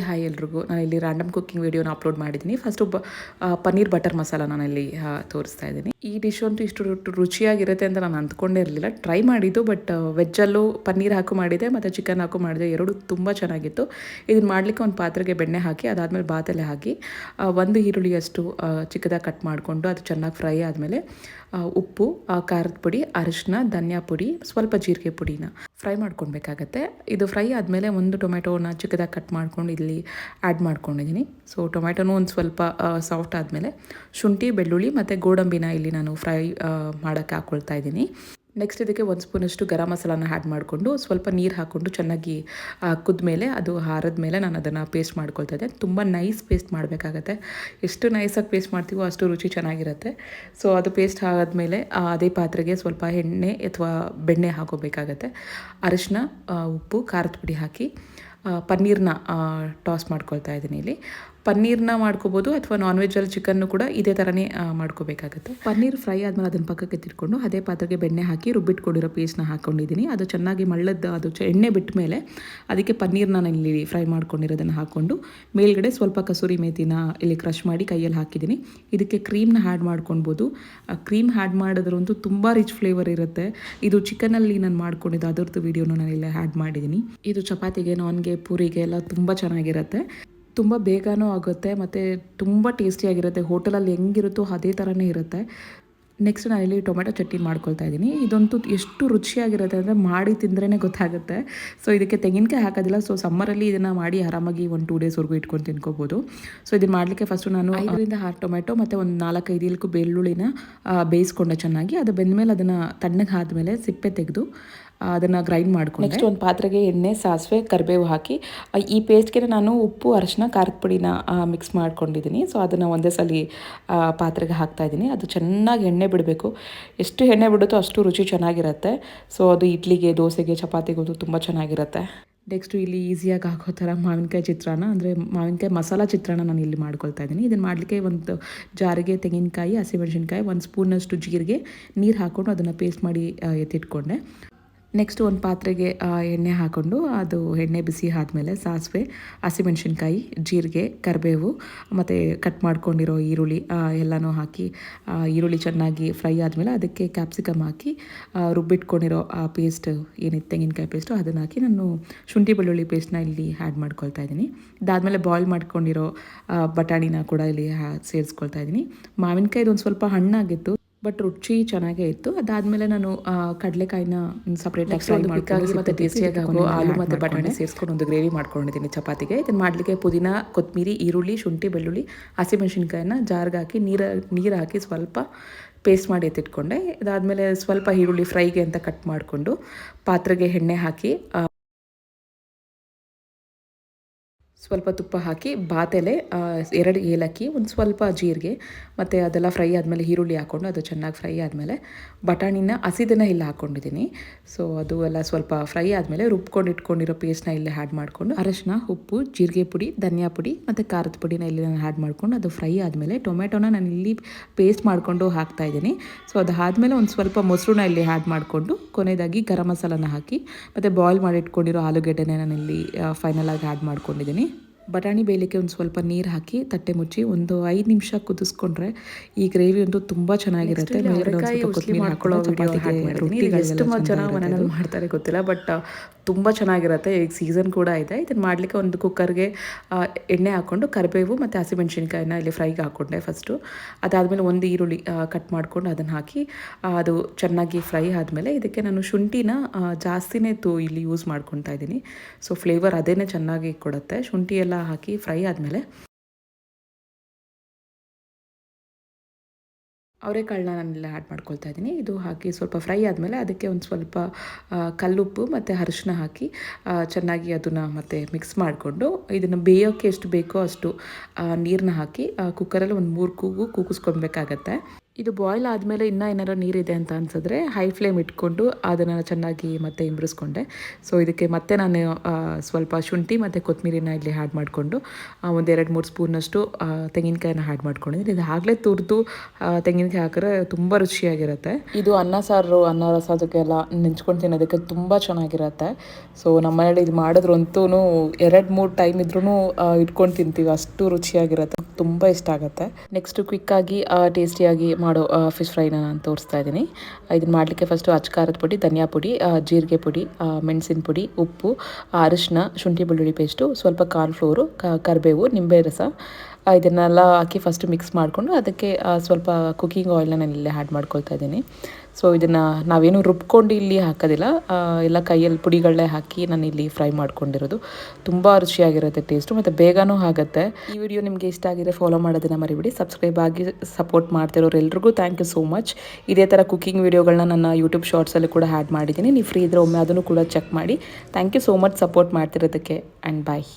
Hi ಎಲ್ರಿಗೂ. ನಾನು ಇಲ್ಲಿ ರ್ಯಾಂಡಮ್ ಕುಕ್ಕಿಂಗ್ ವಿಡಿಯೋನ ಅಪ್ಲೋಡ್ ಮಾಡಿದ್ದೀನಿ. ಫಸ್ಟು ಪನ್ನೀರ್ ಬಟರ್ ಮಸಾಲ ನಾನಲ್ಲಿ ತೋರಿಸ್ತಾ ಇದ್ದೀನಿ. ಈ ಡಿಶ್ ಅಂತೂ ಇಷ್ಟು ರುಚಿಯಾಗಿರುತ್ತೆ ಅಂತ ನಾನು ಅಂದ್ಕೊಂಡೇ ಇರಲಿಲ್ಲ. ಟ್ರೈ ಮಾಡಿದ್ದು, ಬಟ್ ವೆಜ್ಜಲ್ಲೂ ಪನ್ನೀರ್ ಹಾಕು ಮಾಡಿದೆ ಮತ್ತು ಚಿಕನ್ ಹಾಕು ಮಾಡಿದೆ. ಎರಡು ತುಂಬ ಚೆನ್ನಾಗಿತ್ತು. ಇದನ್ನು ಮಾಡಲಿಕ್ಕೆ ಒಂದು ಪಾತ್ರೆಗೆ ಬೆಣ್ಣೆ ಹಾಕಿ ಅದಾದಮೇಲೆ ಬಾತಲ್ಲೇ ಹಾಕಿ ಒಂದು ಈರುಳ್ಳಿಯಷ್ಟು ಚಿಕ್ಕದಾಗಿ ಕಟ್ ಮಾಡಿಕೊಂಡು ಅದು ಚೆನ್ನಾಗಿ ಫ್ರೈ ಆದಮೇಲೆ ಉಪ್ಪು, ಖಾರದ ಪುಡಿ, ಅರಿಶಿನ, ಧನಿಯಾ ಪುಡಿ, ಸ್ವಲ್ಪ ಜೀರಿಗೆ ಪುಡಿನ ಫ್ರೈ ಮಾಡ್ಕೊಳ್ಬೇಕಾಗತ್ತೆ. ಇದು ಫ್ರೈ ಆದಮೇಲೆ ಒಂದು ಟೊಮೆಟೋನ ಚಿಕ್ಕದಾಗಿ ಕಟ್ ಮಾಡ್ಕೊಂಡು ಇಲ್ಲಿ ಆ್ಯಡ್ ಮಾಡ್ಕೊಂಡಿದ್ದೀನಿ. ಸೊ ಟೊಮೆಟೊನೂ ಒಂದು ಸ್ವಲ್ಪ ಸಾಫ್ಟ್ ಆದಮೇಲೆ ಶುಂಠಿ, ಬೆಳ್ಳುಳ್ಳಿ ಮತ್ತು ಗೋಡಂಬಿನ ಇಲ್ಲಿ ನಾನು ಫ್ರೈ ಮಾಡೋಕ್ಕೆ ಹಾಕ್ಕೊಳ್ತಾ ಇದ್ದೀನಿ. ನೆಕ್ಸ್ಟ್ ಇದಕ್ಕೆ 1 ಸ್ಪೂನಷ್ಟು ಗರಂ ಮಸಾಲಾನ ಆ್ಯಡ್ ಮಾಡಿಕೊಂಡು ಸ್ವಲ್ಪ ನೀರು ಹಾಕ್ಕೊಂಡು ಚೆನ್ನಾಗಿ ಕುದ್ಮೇಲೆ ಅದು ಹಾರದ ಮೇಲೆ ನಾನು ಅದನ್ನು ಪೇಸ್ಟ್ ಮಾಡ್ಕೊಳ್ತಾ ಇದ್ದೆ. ತುಂಬ ನೈಸ್ ಪೇಸ್ಟ್ ಮಾಡಬೇಕಾಗತ್ತೆ. ಎಷ್ಟು ನೈಸಾಗಿ ಪೇಸ್ಟ್ ಮಾಡ್ತೀವೋ ಅಷ್ಟು ರುಚಿ ಚೆನ್ನಾಗಿರುತ್ತೆ. ಸೊ ಅದು ಪೇಸ್ಟ್ ಆದಮೇಲೆ ಅದೇ ಪಾತ್ರೆಗೆ ಸ್ವಲ್ಪ ಎಣ್ಣೆ ಅಥವಾ ಬೆಣ್ಣೆ ಹಾಕೋಬೇಕಾಗತ್ತೆ. ಅರಿಶಿನ, ಉಪ್ಪು, ಖಾರದ ಪುಡಿ ಹಾಕಿ ಪನ್ನೀರನ್ನ ಟಾಸ್ ಮಾಡ್ಕೊಳ್ತಾ ಇದ್ದೀನಿ. ಇಲ್ಲಿ ಪನ್ನೀರನ್ನ ಮಾಡ್ಕೋಬೋದು ಅಥವಾ ನಾನ್ ವೆಜ್ಜಲ್ಲಿ ಚಿಕನ್ನು ಕೂಡ ಇದೇ ಥರನೇ ಮಾಡ್ಕೋಬೇಕಾಗುತ್ತೆ. ಪನ್ನೀರ್ ಫ್ರೈ ಆದಮೇಲೆ ಅದನ್ನು ಪಕ್ಕಕ್ಕೆ ತಿರ್ಕೊಂಡು ಅದೇ ಪಾತ್ರೆಗೆ ಬೆಣ್ಣೆ ಹಾಕಿ ರುಬ್ಬಿಟ್ಕೊಂಡಿರೋ ಪೇಸ್ಟ್ನ ಹಾಕ್ಕೊಂಡಿದ್ದೀನಿ. ಅದು ಚೆನ್ನಾಗಿ ಮಳ್ಳದ್ದು ಅದು ಎಣ್ಣೆ ಬಿಟ್ಟ ಮೇಲೆ ಅದಕ್ಕೆ ಪನ್ನೀರನ್ನ ನಾನು ಇಲ್ಲಿ ಫ್ರೈ ಮಾಡ್ಕೊಂಡಿರೋದನ್ನು ಹಾಕ್ಕೊಂಡು ಮೇಲ್ಗಡೆ ಸ್ವಲ್ಪ ಕಸೂರಿ ಮೇಥಿನ ಇಲ್ಲಿ ಕ್ರಷ್ ಮಾಡಿ ಕೈಯಲ್ಲಿ ಹಾಕಿದ್ದೀನಿ. ಇದಕ್ಕೆ ಕ್ರೀಮ್ನ ಆ್ಯಡ್ ಮಾಡ್ಕೊಳ್ಬೋದು. ಕ್ರೀಮ್ ಆ್ಯಡ್ ಮಾಡಿದ್ರಂತೂ ತುಂಬ ರಿಚ್ ಫ್ಲೇವರ್ ಇರುತ್ತೆ. ಇದು ಚಿಕನಲ್ಲಿ ನಾನು ಮಾಡ್ಕೊಂಡಿದ್ದು ಅದರದ್ದು ವೀಡಿಯೋನ ನಾನು ಇಲ್ಲೇ ಆ್ಯಡ್ ಮಾಡಿದ್ದೀನಿ. ಇದು ಚಪಾತಿಗೆ, ನಾನ್ಗೆ, ಪೂರಿಗೆ ಎಲ್ಲ ತುಂಬ ಚೆನ್ನಾಗಿರುತ್ತೆ. ತುಂಬ ಬೇಗನೂ ಆಗುತ್ತೆ ಮತ್ತು ತುಂಬ ಟೇಸ್ಟಿಯಾಗಿರುತ್ತೆ. ಹೋಟೆಲಲ್ಲಿ ಹೆಂಗಿರುತ್ತೋ ಅದೇ ಥರನೇ ಇರುತ್ತೆ. ನೆಕ್ಸ್ಟ್ ನಾನಿಲ್ಲಿ ಟೊಮೆಟೊ ಚಟ್ನಿ ಮಾಡ್ಕೊಳ್ತಾ ಇದ್ದೀನಿ. ಇದಂತೂ ಎಷ್ಟು ರುಚಿಯಾಗಿರುತ್ತೆ ಅಂದರೆ ಮಾಡಿ ತಿಂದ್ರೇ ಗೊತ್ತಾಗುತ್ತೆ. ಸೊ ಇದಕ್ಕೆ ತೆಂಗಿನಕಾಯಿ ಹಾಕೋದಿಲ್ಲ. ಸೊ ಸಮ್ಮರಲ್ಲಿ ಇದನ್ನು ಮಾಡಿ ಆರಾಮಾಗಿ 1-2 ಡೇಸ್ವರೆಗೂ ಇಟ್ಕೊಂಡು ತಿನ್ಕೋಬೋದು. ಸೊ ಇದನ್ನು ಮಾಡಲಿಕ್ಕೆ ಫಸ್ಟು ನಾನು 5-6 ಟೊಮೆಟೊ ಮತ್ತು ಒಂದು 4-5 ಇಲ್ಕು ಬೆಳ್ಳುಳ್ಳಿನ ಬೇಯಿಸ್ಕೊಂಡೆ ಚೆನ್ನಾಗಿ. ಅದು ಬೆಂದಮೇಲೆ ಅದನ್ನು ತಣ್ಣಗೆ ಆದಮೇಲೆ ಸಿಪ್ಪೆ ತೆಗೆದು ಅದನ್ನು ಗ್ರೈಂಡ್ ಮಾಡ್ಕೊಂಡು ನೆಕ್ಸ್ಟ್ ಒಂದು ಪಾತ್ರೆಗೆ ಎಣ್ಣೆ, ಸಾಸಿವೆ, ಕರಿಬೇವು ಹಾಕಿ ಈ ಪೇಸ್ಟ್ಗೆ ನಾನು ಉಪ್ಪು, ಅರಿಶಿನ, ಖಾರದ ಪುಡಿನ ಮಿಕ್ಸ್ ಮಾಡ್ಕೊಂಡಿದ್ದೀನಿ. ಸೊ ಅದನ್ನು ಒಂದೇ ಸಲ ಪಾತ್ರೆಗೆ ಹಾಕ್ತಾಯಿದ್ದೀನಿ. ಅದು ಚೆನ್ನಾಗಿ ಎಣ್ಣೆ ಬಿಡಬೇಕು. ಎಷ್ಟು ಎಣ್ಣೆ ಬಿಡುತ್ತೋ ಅಷ್ಟು ರುಚಿ ಚೆನ್ನಾಗಿರುತ್ತೆ. ಸೊ ಅದು ಇಡ್ಲಿಗೆ, ದೋಸೆಗೆ, ಚಪಾತಿಗೂ ತುಂಬ ಚೆನ್ನಾಗಿರುತ್ತೆ. ನೆಕ್ಸ್ಟು ಇಲ್ಲಿ ಈಸಿಯಾಗಿ ಹಾಕೋ ಥರ ಮಾವಿನಕಾಯಿ ಚಿತ್ರಾನ್ನ ಅಂದರೆ ಮಾವಿನಕಾಯಿ ಮಸಾಲ ಚಿತ್ರಾನ್ನ ನಾನು ಇಲ್ಲಿ ಮಾಡ್ಕೊಳ್ತಾ ಇದ್ದೀನಿ. ಇದನ್ನು ಮಾಡಲಿಕ್ಕೆ ಒಂದು ಜಾರಿಗೆ ತೆಂಗಿನಕಾಯಿ, ಹಸಿಮೆಣಸಿನ್ಕಾಯಿ, 1 ಸ್ಪೂನಷ್ಟು ಜೀರಿಗೆ, ನೀರು ಹಾಕ್ಕೊಂಡು ಅದನ್ನು ಪೇಸ್ಟ್ ಮಾಡಿ ಎತ್ತಿಟ್ಕೊಂಡೆ. ನೆಕ್ಸ್ಟ್ ಒಂದು ಪಾತ್ರೆಗೆ ಎಣ್ಣೆ ಹಾಕ್ಕೊಂಡು ಅದು ಎಣ್ಣೆ ಬಿಸಿ ಆದಮೇಲೆ ಸಾಸಿವೆ, ಹಸಿಮೆಣಸಿನ್ಕಾಯಿ, ಜೀರಿಗೆ, ಕರಿಬೇವು ಮತ್ತು ಕಟ್ ಮಾಡ್ಕೊಂಡಿರೋ ಈರುಳ್ಳಿ ಎಲ್ಲನೂ ಹಾಕಿ ಈರುಳ್ಳಿ ಚೆನ್ನಾಗಿ ಫ್ರೈ ಆದಮೇಲೆ ಅದಕ್ಕೆ ಕ್ಯಾಪ್ಸಿಕಮ್ ಹಾಕಿ ರುಬ್ಬಿಟ್ಕೊಂಡಿರೋ ಆ ಪೇಸ್ಟ್ ಏನಿತ್ತು ತೆಂಗಿನಕಾಯಿ ಪೇಸ್ಟು ಅದನ್ನು ಹಾಕಿ ನಾನು ಶುಂಠಿ ಬೆಳ್ಳುಳ್ಳಿ ಪೇಸ್ಟ್ನ ಇಲ್ಲಿ ಆ್ಯಡ್ ಮಾಡ್ಕೊಳ್ತಾ ಇದ್ದೀನಿ. ಇದಾದಮೇಲೆ ಬಾಯ್ಲ್ ಮಾಡ್ಕೊಂಡಿರೋ ಬಟಾಣಿನ ಕೂಡ ಇಲ್ಲಿ ಸೇರಿಸ್ಕೊಳ್ತಾ ಇದ್ದೀನಿ. ಮಾವಿನಕಾಯಿದು ಒಂದು ಸ್ವಲ್ಪ ಹಣ್ಣಾಗಿತ್ತು, ಬಟ್ ರುಚಿ ಚೆನ್ನಾಗೇ ಇತ್ತು. ಅದಾದಮೇಲೆ ನಾನು ಕಡಲೆಕಾಯಿನ ಸಪ್ರೇಟಾಗಿ ಫ್ರೈ ಮಾಡ್ಕೊಂಡು ಮತ್ತು ಟೇಸ್ಟಿಯಾಗಿ ಹಾಕೋ ಆಲೂ ಮತ್ತು ಬಟಾಣಿ ಸೇರಿಸ್ಕೊಂಡು ಒಂದು ಗ್ರೇವಿ ಮಾಡ್ಕೊಂಡಿದ್ದೀನಿ ಚಪಾತಿಗೆ. ಇದನ್ನು ಮಾಡಲಿಕ್ಕೆ ಪುದೀನ, ಕೊತ್ತಂಬರಿ, ಈರುಳ್ಳಿ, ಶುಂಠಿ, ಬೆಳ್ಳುಳ್ಳಿ, ಹಸಿಮೆಣಸಿನ್ಕಾಯಿನ ಜಾರ್ಗೆ ಹಾಕಿ ನೀರು ಹಾಕಿ ಸ್ವಲ್ಪ ಪೇಸ್ಟ್ ಮಾಡಿ ಎತ್ತಿಟ್ಕೊಂಡೆ. ಇದಾದಮೇಲೆ ಸ್ವಲ್ಪ ಈರುಳ್ಳಿ ಫ್ರೈಗೆ ಅಂತ ಕಟ್ ಮಾಡಿಕೊಂಡು ಪಾತ್ರೆಗೆ ಎಣ್ಣೆ ಹಾಕಿ ಸ್ವಲ್ಪ ತುಪ್ಪ ಹಾಕಿ ಬಾತೆಲೆ 2 ಏಲಕ್ಕಿ, ಒಂದು ಸ್ವಲ್ಪ ಜೀರಿಗೆ ಮತ್ತು ಅದೆಲ್ಲ ಫ್ರೈ ಆದಮೇಲೆ ಈರುಳ್ಳಿ ಹಾಕ್ಕೊಂಡು ಅದು ಚೆನ್ನಾಗಿ ಫ್ರೈ ಆದಮೇಲೆ ಬಟಾಣಿನ ಹಸಿದನ್ನು ಇಲ್ಲಿ ಹಾಕ್ಕೊಂಡಿದ್ದೀನಿ. ಸೊ ಅದು ಎಲ್ಲ ಸ್ವಲ್ಪ ಫ್ರೈ ಆದಮೇಲೆ ರುಬ್ಕೊಂಡು ಇಟ್ಕೊಂಡಿರೋ ಪೇಸ್ಟ್ನ ಇಲ್ಲಿ ಆ್ಯಡ್ ಮಾಡಿಕೊಂಡು ಅರಿಶಿನ, ಉಪ್ಪು, ಜೀರಿಗೆ ಪುಡಿ, ಧನಿಯಾ ಪುಡಿ ಮತ್ತು ಖಾರದ ಪುಡಿನ ಇಲ್ಲಿ ನಾನು ಆ್ಯಡ್ ಮಾಡಿಕೊಂಡು ಅದು ಫ್ರೈ ಆದಮೇಲೆ ಟೊಮೆಟೊನ ನಾನು ಇಲ್ಲಿ ಪೇಸ್ಟ್ ಮಾಡಿಕೊಂಡು ಹಾಕ್ತಾಯಿದ್ದೀನಿ. ಸೊ ಅದಾದಮೇಲೆ ಒಂದು ಸ್ವಲ್ಪ ಮೊಸರನ್ನ ಇಲ್ಲಿ ಆ್ಯಡ್ ಮಾಡಿಕೊಂಡು ಕೊನೆಯದಾಗಿ ಗರಂ ಮಸಾಲಾನ ಹಾಕಿ ಮತ್ತು ಬಾಯ್ಲ್ ಮಾಡಿ ಇಟ್ಕೊಂಡಿರೋ ಆಲೂಗೆಡ್ಡೆನೇ ನಾನು ಇಲ್ಲಿ ಫೈನಲಾಗಿ ಆ್ಯಡ್ ಮಾಡ್ಕೊಂಡಿದ್ದೀನಿ. ಬಟಾಣಿ ಬೇಯಲಿಕ್ಕೆ ಒಂದು ಸ್ವಲ್ಪ ನೀರು ಹಾಕಿ ತಟ್ಟೆ ಮುಚ್ಚಿ ಒಂದು 5 ನಿಮಿಷ ಕುದಿಸ್ಕೊಂಡ್ರೆ ಈ ಗ್ರೇವಿ ಅಂತೂ ತುಂಬ ಚೆನ್ನಾಗಿರುತ್ತೆ. ಎಷ್ಟು ಜನ ಮನೆಯಲ್ಲಿ ಮಾಡ್ತಾರೆ ಗೊತ್ತಿಲ್ಲ, ಬಟ್ ತುಂಬ ಚೆನ್ನಾಗಿರುತ್ತೆ. ಈಗ ಸೀಸನ್ ಕೂಡ ಇದೆ. ಇದನ್ನು ಮಾಡಲಿಕ್ಕೆ ಒಂದು ಕುಕ್ಕರ್ಗೆ ಎಣ್ಣೆ ಹಾಕ್ಕೊಂಡು ಕರಿಬೇವು ಮತ್ತು ಹಸಿಮೆಣ್ಸಿನ್ಕಾಯಿನ ಇಲ್ಲಿ ಫ್ರೈಗೆ ಹಾಕ್ಕೊಂಡೆ ಫಸ್ಟು. ಅದಾದಮೇಲೆ ಒಂದು ಈರುಳ್ಳಿ ಕಟ್ ಮಾಡ್ಕೊಂಡು ಅದನ್ನು ಹಾಕಿ ಅದು ಚೆನ್ನಾಗಿ ಫ್ರೈ ಆದಮೇಲೆ ಇದಕ್ಕೆ ನಾನು ಶುಂಠಿನ ಜಾಸ್ತಿನೇ ಇಲ್ಲಿ ಯೂಸ್ ಮಾಡ್ಕೊತಾ ಇದ್ದೀನಿ. ಸೊ ಫ್ಲೇವರ್ ಅದೇನೇ ಚೆನ್ನಾಗಿ ಕೊಡುತ್ತೆ. ಶುಂಠಿ ಎಲ್ಲ ಹಾಕಿ ಫ್ರೈ ಆದಮೇಲೆ ಅವರೆಕಾಳನ್ನ ನಾನೆಲ್ಲ ಆ್ಯಡ್ ಮಾಡ್ಕೊಳ್ತಾ ಇದ್ದೀನಿ. ಇದು ಹಾಕಿ ಸ್ವಲ್ಪ ಫ್ರೈ ಆದಮೇಲೆ ಅದಕ್ಕೆ ಒಂದು ಸ್ವಲ್ಪ ಕಲ್ಲುಪ್ಪು ಮತ್ತು ಅರಿಶಿನ ಹಾಕಿ ಚೆನ್ನಾಗಿ ಅದನ್ನು ಮತ್ತೆ ಮಿಕ್ಸ್ ಮಾಡಿಕೊಂಡು ಇದನ್ನು ಬೇಯೋಕ್ಕೆ ಎಷ್ಟು ಬೇಕೋ ಅಷ್ಟು ನೀರನ್ನ ಹಾಕಿ ಕುಕ್ಕರಲ್ಲಿ ಒಂದು 3 ಕೂಗಿಸ್ಕೊಳ್ಬೇಕಾಗತ್ತೆ. ಇದು ಬಾಯ್ಲ್ ಆದಮೇಲೆ ಇನ್ನೂ ಏನಾರು ನೀರಿದೆ ಅಂತ ಅನ್ಸಿದ್ರೆ ಹೈ ಫ್ಲೇಮ್ ಇಟ್ಕೊಂಡು ಅದನ್ನು ಚೆನ್ನಾಗಿ ಮತ್ತೆ ಇಂಬ್ರಿಸ್ಕೊಂಡೆ. ಸೊ ಇದಕ್ಕೆ ಮತ್ತೆ ನಾನು ಸ್ವಲ್ಪ ಶುಂಠಿ ಮತ್ತು ಕೊತ್ತಂಬರಿನ ಇಲ್ಲಿ ಆ್ಯಡ್ ಮಾಡಿಕೊಂಡು ಒಂದು 2-3 ಸ್ಪೂನಷ್ಟು ತೆಂಗಿನಕಾಯಿನ ಆ್ಯಡ್ ಮಾಡ್ಕೊಂಡಿದ್ದೀನಿ. ಇದು ಆಗಲೇ ತುರಿದು ತೆಂಗಿನಕಾಯಿ ಹಾಕಿದ್ರೆ ತುಂಬ ರುಚಿಯಾಗಿರುತ್ತೆ. ಇದು ಅನ್ನ ಸಾರು, ಅನ್ನ ರಸದಕ್ಕೆಲ್ಲ ನೆಂಚ್ಕೊಂಡು ತಿನ್ನೋದಕ್ಕೆ ತುಂಬ ಚೆನ್ನಾಗಿರುತ್ತೆ. ಸೊ ನಮ್ಮ ಮನೇಲಿ ಇದು ಮಾಡಿದ್ರಂತೂ 2-3 ಟೈಮ್ ಇದ್ರೂ ಇಟ್ಕೊಂಡು ತಿಂತೀವಿ, ಅಷ್ಟು ರುಚಿಯಾಗಿರುತ್ತೆ, ತುಂಬ ಇಷ್ಟ ಆಗುತ್ತೆ. ನೆಕ್ಸ್ಟು ಕ್ವಿಕ್ಕಾಗಿ ಟೇಸ್ಟಿಯಾಗಿ ಮಾಡೋ ಫಿಶ್ ಫ್ರೈನ ನಾನು ತೋರಿಸ್ತಾ ಇದ್ದೀನಿ. ಇದನ್ನು ಮಾಡಲಿಕ್ಕೆ ಫಸ್ಟು ಅಚ್ಕಾರದ ಪುಡಿ, ಧನಿಯಾ ಪುಡಿ, ಜೀರಿಗೆ ಪುಡಿ, ಮೆಣಸಿನ ಪುಡಿ, ಉಪ್ಪು, ಅರಿಶಿನ, ಶುಂಠಿ ಬೆಳ್ಳುಳ್ಳಿ ಪೇಸ್ಟು, ಸ್ವಲ್ಪ ಕಾರ್ನ್ಫ್ಲೋರು, ಕರಿಬೇವು, ನಿಂಬೆ ರಸ ಇದನ್ನೆಲ್ಲ ಹಾಕಿ ಫಸ್ಟು ಮಿಕ್ಸ್ ಮಾಡಿಕೊಂಡು ಅದಕ್ಕೆ ಸ್ವಲ್ಪ ಕುಕ್ಕಿಂಗ್ ಆಯಿಲ್ನ ನಾನು ಇಲ್ಲೇ ಆ್ಯಡ್ ಮಾಡ್ಕೊಳ್ತಾ ಇದ್ದೀನಿ. ಸೊ ಇದನ್ನು ನಾವೇನು ರುಬ್ಕೊಂಡು ಇಲ್ಲಿ ಹಾಕೋದಿಲ್ಲ, ಎಲ್ಲ ಕೈಯಲ್ಲಿ ಪುಡಿಗಳನ್ನೇ ಹಾಕಿ ನಾನು ಇಲ್ಲಿ ಫ್ರೈ ಮಾಡ್ಕೊಂಡಿರೋದು. ತುಂಬ ರುಚಿಯಾಗಿರುತ್ತೆ ಟೇಸ್ಟು ಮತ್ತು ಬೇಗನೂ ಆಗುತ್ತೆ. ಈ ವಿಡಿಯೋ ನಿಮಗೆ ಇಷ್ಟ ಆಗಿದ್ರೆ ಫಾಲೋ ಮಾಡೋದನ್ನು ಮರಿಬೇಡಿ. ಸಬ್ಸ್ಕ್ರೈಬ್ ಆಗಿ ಸಪೋರ್ಟ್ ಮಾಡ್ತಿರೋರು ಎಲ್ರಿಗೂ ಥ್ಯಾಂಕ್ ಯು ಸೋ ಮಚ್. ಇದೇ ಥರ ಕುಕ್ಕಿಂಗ್ ವಿಡಿಯೋಗಳನ್ನ ನನ್ನ ಯೂಟ್ಯೂಬ್ ಶಾರ್ಟ್ಸಲ್ಲಿ ಕೂಡ ಆ್ಯಡ್ ಮಾಡಿದ್ದೀನಿ. ನೀವು ಫ್ರೀ ಇದ್ದರೆ ಒಮ್ಮೆ ಅದನ್ನು ಕೂಡ ಚೆಕ್ ಮಾಡಿ. Thank you so much support ಮಾಡ್ತಿರೋದಕ್ಕೆ ಆ್ಯಂಡ್ ಬಾಯ್.